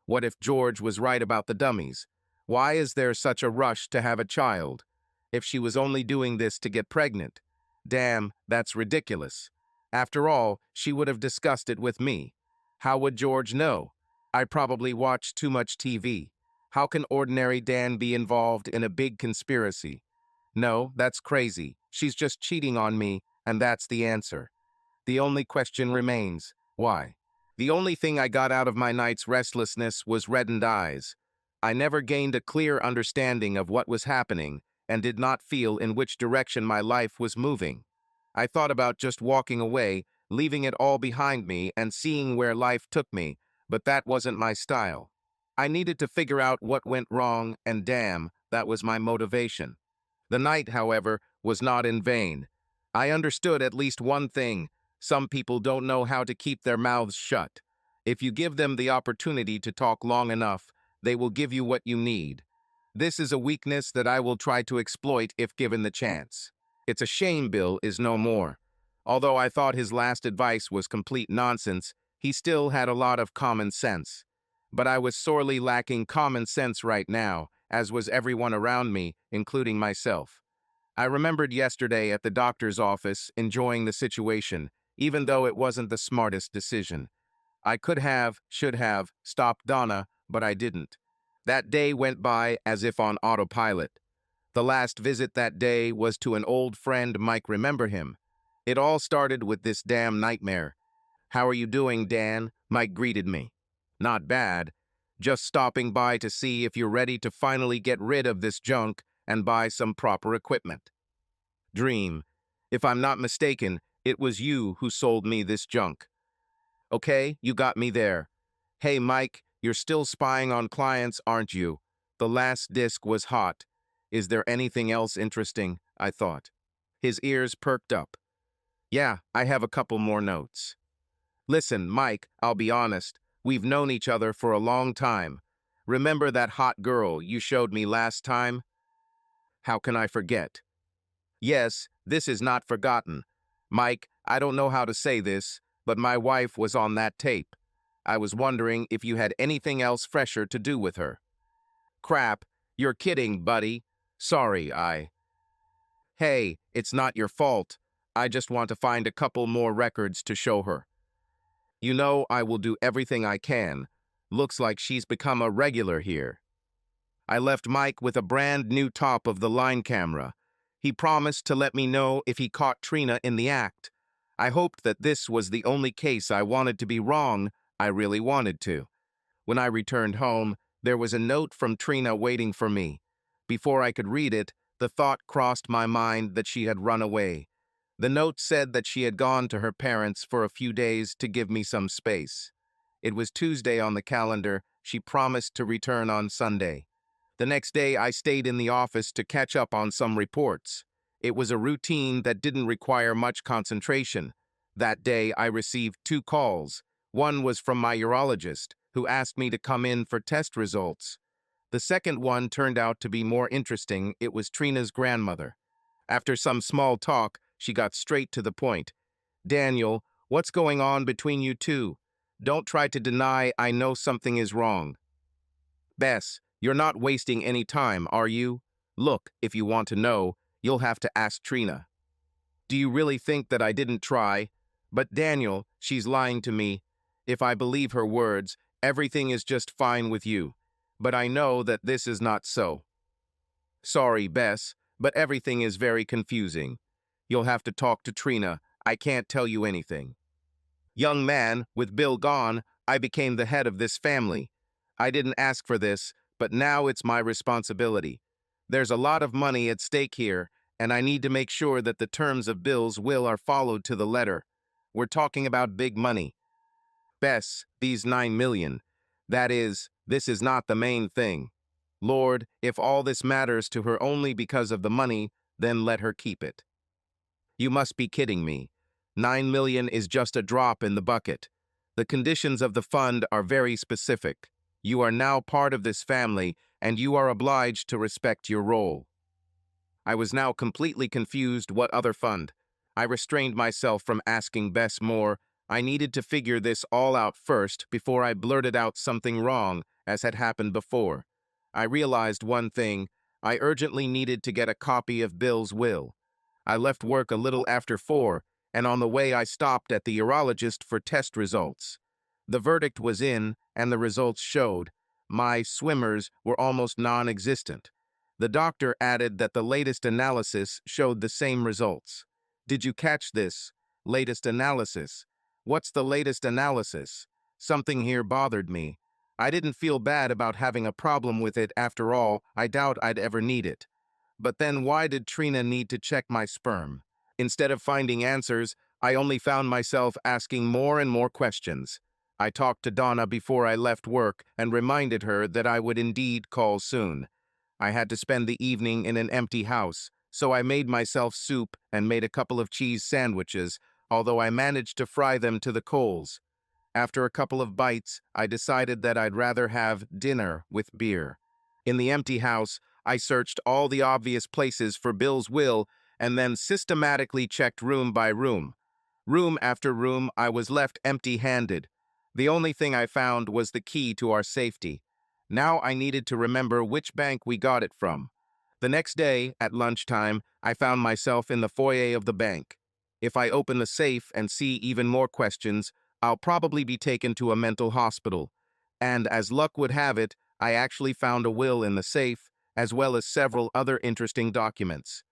What if George was right about the dummies? Why is there such a rush to have a child? If she was only doing this to get pregnant? Damn, that's ridiculous. After all, she would have discussed it with me. How would George know? I probably watched too much TV. How can ordinary Dan be involved in a big conspiracy? No, that's crazy. She's just cheating on me, and that's the answer. The only question remains, why? The only thing I got out of my night's restlessness was reddened eyes. I never gained a clear understanding of what was happening and did not feel in which direction my life was moving. I thought about just walking away, leaving it all behind me and seeing where life took me, but that wasn't my style. I needed to figure out what went wrong, and damn, that was my motivation. The night, however, was not in vain. I understood at least one thing. Some people don't know how to keep their mouths shut. If you give them the opportunity to talk long enough, they will give you what you need. This is a weakness that I will try to exploit if given the chance. It's a shame Bill is no more. Although I thought his last advice was complete nonsense, he still had a lot of common sense. But I was sorely lacking common sense right now, as was everyone around me, including myself. I remembered yesterday at the doctor's office enjoying the situation, even though it wasn't the smartest decision. I could have, should have, stopped Donna, but I didn't. That day went by as if on autopilot. The last visit that day was to an old friend, Mike. Remember him? It all started with this damn nightmare. How are you doing, Dan? Mike greeted me. Not bad. Just stopping by to see if you're ready to finally get rid of this junk and buy some proper equipment. Dream. If I'm not mistaken, it was you who sold me this junk. Okay, you got me there. Hey, Mike, you're still spying on clients, aren't you? The last disc was hot. Is there anything else interesting? I thought. His ears perked up. Yeah, I have a couple more notes. Listen, Mike, I'll be honest. We've known each other for a long time. Remember that hot girl you showed me last time? How can I forget? Yes, this is not forgotten. Mike, I don't know how to say this, but my wife was on that tape. I was wondering if you had anything else fresher to do with her. Crap, you're kidding, buddy. Sorry, Hey, it's not your fault. I just want to find a couple more records to show her. You know I will do everything I can. Looks like she's become a regular here. I left Mike with a brand new top-of-the-line camera. He promised to let me know if he caught Trina in the act. I hoped that this was the only case I wanted to be wrong. I really wanted to. When I returned home, there was a note from Trina waiting for me. Before I could read it, the thought crossed my mind that she had run away. The note said that she had gone to her parents for a few days to give me some space. It was Tuesday on the calendar. She promised to return on Sunday. The next day, I stayed in the office to catch up on some reports. It was a routine that didn't require much concentration. That day, I received 2 calls. One was from my urologist, who asked me to come in for test results. The second one turned out to be more interesting. It was Trina's grandmother. After some small talk, she got straight to the point. Daniel, what's going on between you two? Don't try to deny I know something is wrong. Bess, you're not wasting any time, are you? Look, if you want to know, you'll have to ask Trina. Do you really think that I didn't try? But Daniel, she's lying to me. If I believe her words, everything is just fine with you. But I know that this is not so. Sorry, Bess, but everything is very confusing. You'll have to talk to Trina. I can't tell you anything. Young man, with Bill gone, I became the head of this family. I didn't ask for this, but now it's my responsibility. There's a lot of money at stake here, and I need to make sure that the terms of Bill's will are followed to the letter. We're talking about big money. Bess, these 9 million. That is, this is not the main thing. Lord, if all this matters to her only because of the money, then let her keep it. You must be kidding me. 9 million is just a drop in the bucket. The conditions of the fund are very specific. You are now part of this family, and you are obliged to respect your role. I was now completely confused. What other fund? I restrained myself from asking Bess more. I needed to figure this all out first before I blurted out something wrong, as had happened before. I realized one thing. I urgently needed to get a copy of Bill's will. I left work a little after 4, and on the way I stopped at the urologist for test results. The verdict was in, and the results showed. My swimmers were almost non-existent. The doctor added that the latest analysis showed the same results. Did you catch this? Latest analysis. What's the latest analysis? Something here bothered me. I didn't feel bad about having a problem with it after all. I doubt I'd ever need it. But then why did Trina need to check my sperm? Instead of finding answers, I only found myself asking more and more questions. I talked to Donna before I left work and reminded her that I would indeed call soon. I had to spend the evening in an empty house, so I made myself soup and made a couple of cheese sandwiches, although I managed to fry them to the coals. After a couple of bites, I decided that I'd rather have dinner with beer. In the empty house, I searched all the obvious places for Bill's will and then systematically checked room by room. Room after room, I was left empty-handed. The only thing I found was the key to our safety. Now I needed to remember which bank we got it from. The next day, at lunchtime, I found myself in the foyer of the bank. If I open the safe and see even more questions, I'll probably be taken to a mental hospital. And as luck would have it, I actually found a will in the safe, as well as several other interesting documents.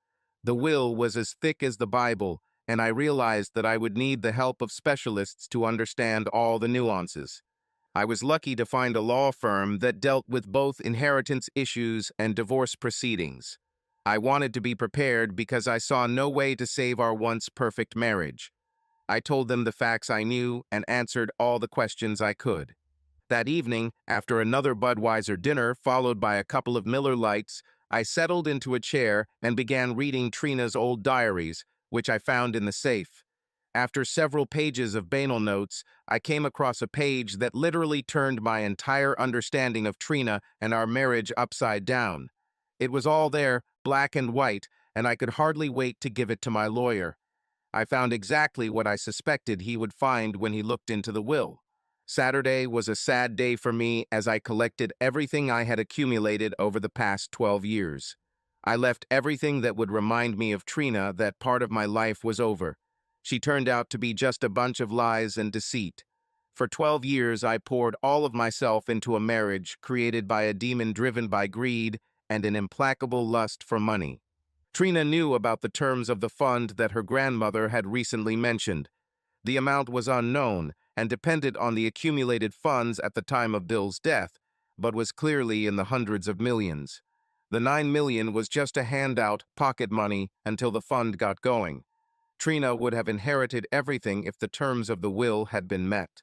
The will was as thick as the Bible, and I realized that I would need the help of specialists to understand all the nuances. I was lucky to find a law firm that dealt with both inheritance issues and divorce proceedings. I wanted to be prepared because I saw no way to save our once perfect marriage. I told them the facts I knew and answered all the questions I could. That evening, after another Budweiser dinner followed by a couple of Miller Lights, I settled into a chair and began reading Trina's old diaries, which I found in the safe. After several pages of banal notes, I came across a page that literally turned my entire understanding of Trina and our marriage upside down. It was all there, black and white, and I could hardly wait to give it to my lawyer. I found exactly what I suspected he would find when he looked into the will. Saturday was a sad day for me as I collected everything I had accumulated over the past 12 years. I left everything that would remind me of Trina that part of my life was over. She turned out to be just a bunch of lies and deceit. For 12 years, I poured all of myself into a marriage created by a demon driven by greed and an implacable lust for money. Trina knew about the terms of the fund that her grandmother had recently mentioned. The amount was unknown and depended on the accumulated funds at the time of Bill's death, but was clearly in the hundreds of millions. The $9 million was just a handout, pocket money, until the fund got going. Trina would have inherited everything if the terms of the will had been met.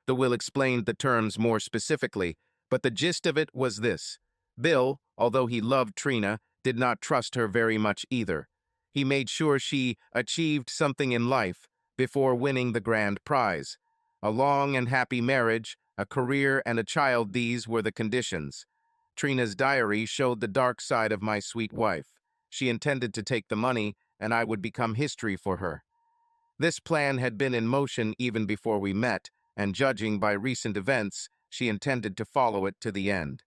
The will explained the terms more specifically, but the gist of it was this. Bill, although he loved Trina, did not trust her very much either. He made sure she achieved something in life before winning the grand prize. A long and happy marriage, a career, and a child, these were the conditions. Trina's diary showed the dark side of my sweet wife. She intended to take the money, and I would become history for her. This plan had been in motion even before we met, and judging by recent events, she intended to follow it to the end.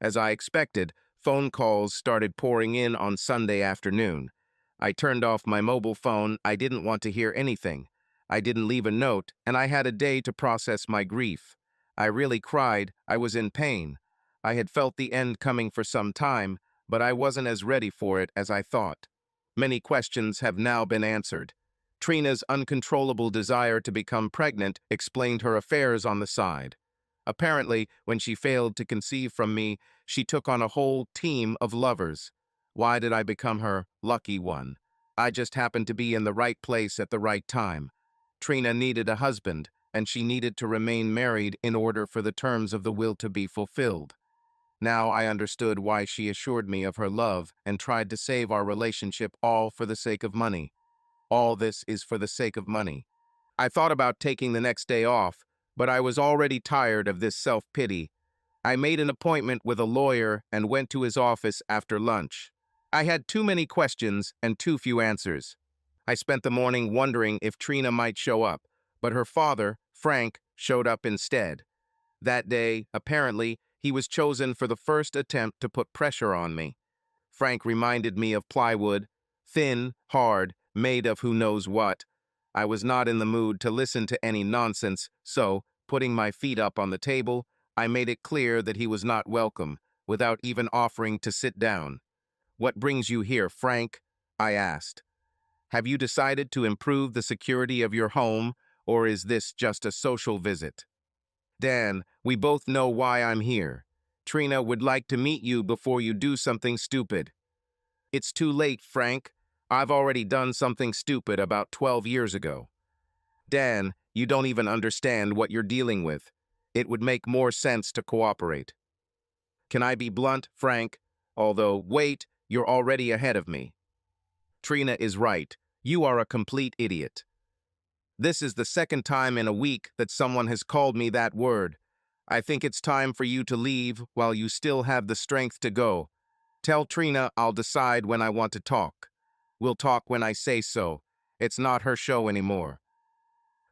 As I expected, phone calls started pouring in on Sunday afternoon. I turned off my mobile phone. I didn't want to hear anything. I didn't leave a note, and I had a day to process my grief. I really cried. I was in pain. I had felt the end coming for some time, but I wasn't as ready for it as I thought. Many questions have now been answered. Trina's uncontrollable desire to become pregnant explained her affairs on the side. Apparently, when she failed to conceive from me, she took on a whole team of lovers. Why did I become her lucky one? I just happened to be in the right place at the right time. Trina needed a husband, and she needed to remain married in order for the terms of the will to be fulfilled. Now I understood why she assured me of her love and tried to save our relationship, all for the sake of money. All this is for the sake of money. I thought about taking the next day off, but I was already tired of this self-pity. I made an appointment with a lawyer and went to his office after lunch. I had too many questions and too few answers. I spent the morning wondering if Trina might show up, but her father, Frank, showed up instead. That day, apparently, he was chosen for the first attempt to put pressure on me. Frank reminded me of plywood, thin, hard, made of who knows what. I was not in the mood to listen to any nonsense, so, putting my feet up on the table, I made it clear that he was not welcome, without even offering to sit down. "What brings you here, Frank?" I asked. "Have you decided to improve the security of your home, or is this just a social visit?" "Dan, we both know why I'm here. Trina would like to meet you before you do something stupid." "It's too late, Frank. I've already done something stupid about 12 years ago." "Dan, you don't even understand what you're dealing with. It would make more sense to cooperate." "Can I be blunt, Frank? Although, wait, you're already ahead of me. Trina is right. You are a complete idiot. This is the second time in a week that someone has called me that word. I think it's time for you to leave while you still have the strength to go. Tell Trina I'll decide when I want to talk. We'll talk when I say so. It's not her show anymore."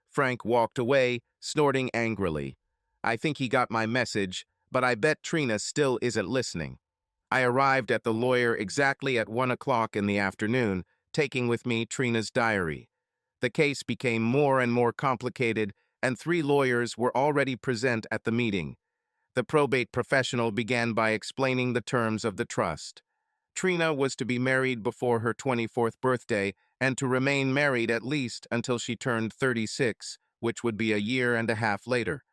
Frank walked away, snorting angrily. I think he got my message, but I bet Trina still isn't listening. I arrived at the lawyer exactly at 1 o'clock in the afternoon, taking with me Trina's diary. The case became more and more complicated, and 3 lawyers were already present at the meeting. The probate professional began by explaining the terms of the trust. Trina was to be married before her 24th birthday and to remain married at least until she turned 36, which would be a year and a half later.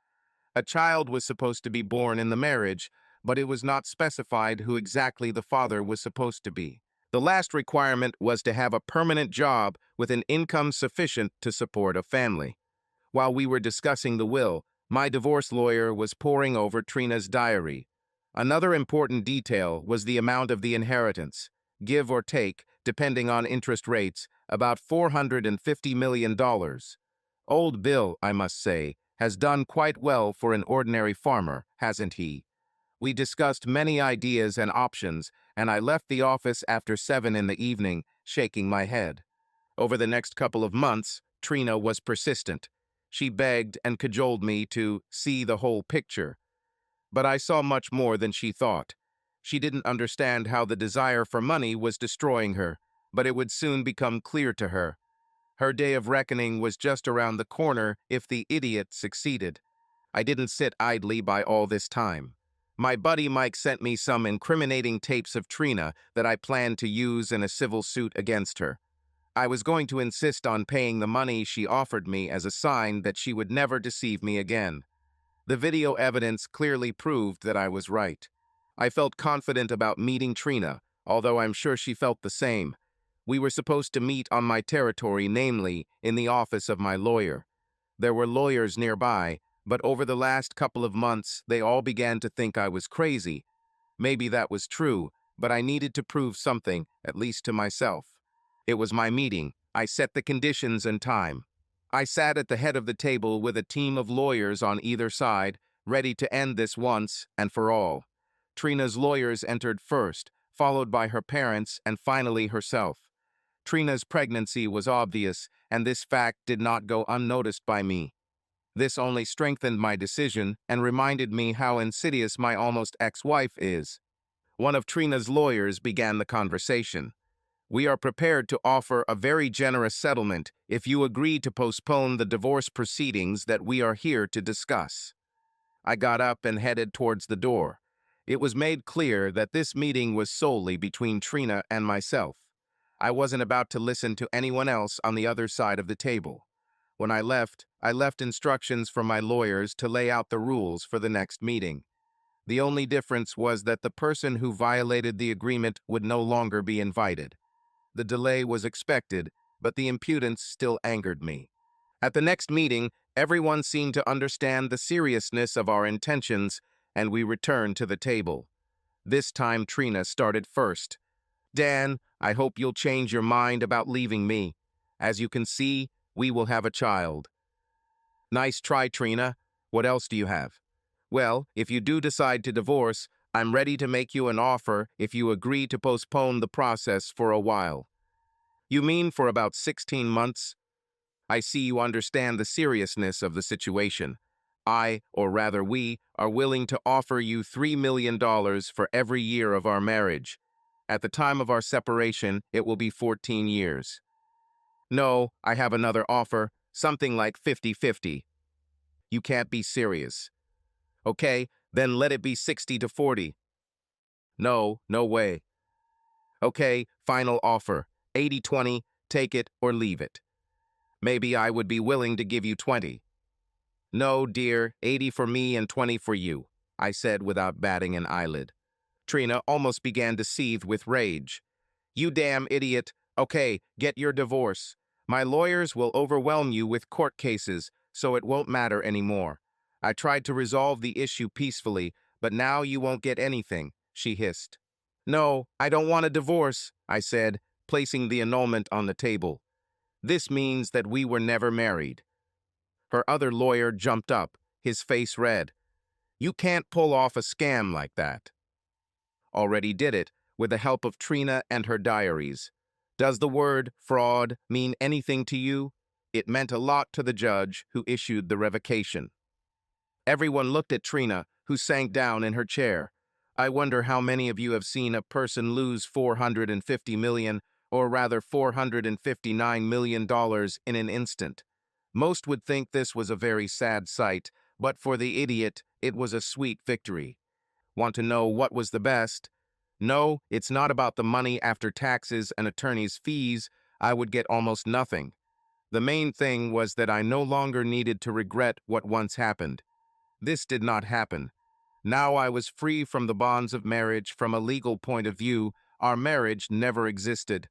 A child was supposed to be born in the marriage, but it was not specified who exactly the father was supposed to be. The last requirement was to have a permanent job with an income sufficient to support a family. While we were discussing the will, my divorce lawyer was poring over Trina's diary. Another important detail was the amount of the inheritance, give or take, depending on interest rates, about $450 million. Old Bill, I must say, has done quite well for an ordinary farmer, hasn't he? We discussed many ideas and options, and I left the office after 7 in the evening, shaking my head. Over the next couple of months, Trina was persistent. She begged and cajoled me to see the whole picture. But I saw much more than she thought. She didn't understand how the desire for money was destroying her, but it would soon become clear to her. Her day of reckoning was just around the corner if the idiot succeeded. I didn't sit idly by all this time. My buddy Mike sent me some incriminating tapes of Trina that I planned to use in a civil suit against her. I was going to insist on paying the money she offered me as a sign that she would never deceive me again. The video evidence clearly proved that I was right. I felt confident about meeting Trina, although I'm sure she felt the same. We were supposed to meet on my territory, namely, in the office of my lawyer. There were lawyers nearby, but over the last couple of months, they all began to think I was crazy. Maybe that was true, but I needed to prove something, at least to myself. It was my meeting. I set the conditions and time. I sat at the head of the table with a team of lawyers on either side, ready to end this once and for all. Trina's lawyers entered first, followed by her parents and finally herself. Trina's pregnancy was obvious, and this fact did not go unnoticed by me. This only strengthened my decision and reminded me how insidious my almost ex-wife is. One of Trina's lawyers began the conversation. "We are prepared to offer a very generous settlement if you agree to postpone the divorce proceedings that we are here to discuss." I got up and headed towards the door. It was made clear that this meeting was solely between Trina and myself. I wasn't about to listen to anyone else on the other side of the table. When I left instructions for my lawyers to lay out the rules for the next meeting. The only difference was that the person who violated the agreement would no longer be invited. The delay was expected, but the impudence still angered me. At the next meeting, everyone seemed to understand the seriousness of our intentions, and we returned to the table. This time Trina started first. "Dan, I hope you'll change your mind about leaving me. As you can see, we will have a child." "Nice try, Trina. What else do you have?" "Well, if you do decide to divorce, I'm ready to make you an offer if you agree to postpone the process for a while." "You mean for about 16 months? I see you understand the seriousness of the situation. Or rather we, are willing to offer you $3 million for every year of our marriage. At the time of our separation, it will be 14 years. "No, I have another offer, something like 50-50. "You can't be serious." "Okay, then let it be 60 to 40. "No, no way." "Okay, final offer, 80-20, take it or leave it." "Maybe I would be willing to give you 20. "No, dear, 80 for me and 20 for you," I said without batting an eyelid. Trina almost began to seethe with rage. "You damn idiot. Okay, get your divorce. My lawyers will overwhelm you with court cases, so it won't matter anymore. I tried to resolve the issue peacefully, but now you won't get anything," she hissed. "No, I don't want a divorce," I said, placing the annulment on the table. "This means that we were never married." Her other lawyer jumped up, his face red. "You can't pull off a scam like that." "Already did it, with the help of Trina and her diaries. Does the word fraud mean anything to you?" It meant a lot to the judge who issued the revocation. Everyone looked at Trina, who sank down in her chair. I wonder how many of you have seen a person lose $450 million, or rather $459 million in an instant. Most would think this was a very sad sight, but for the idiot, it was a sweet victory. Want to know what was the best? No, it's not about the money after taxes and attorney's fees. I would get almost nothing. The main thing was that I no longer needed to regret what once happened. This did not happen. Now I was free from the bonds of marriage from a legal point of view. Our marriage never existed.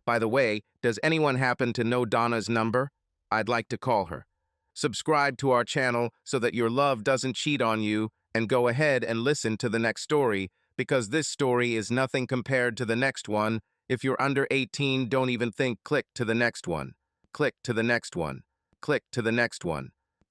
By the way, does anyone happen to know Donna's number? I'd like to call her. Subscribe to our channel so that your love doesn't cheat on you, and go ahead and listen to the next story, because this story is nothing compared to the next one. If you're under 18, don't even think. Click to the next one. Click to the next one. Click to the next one.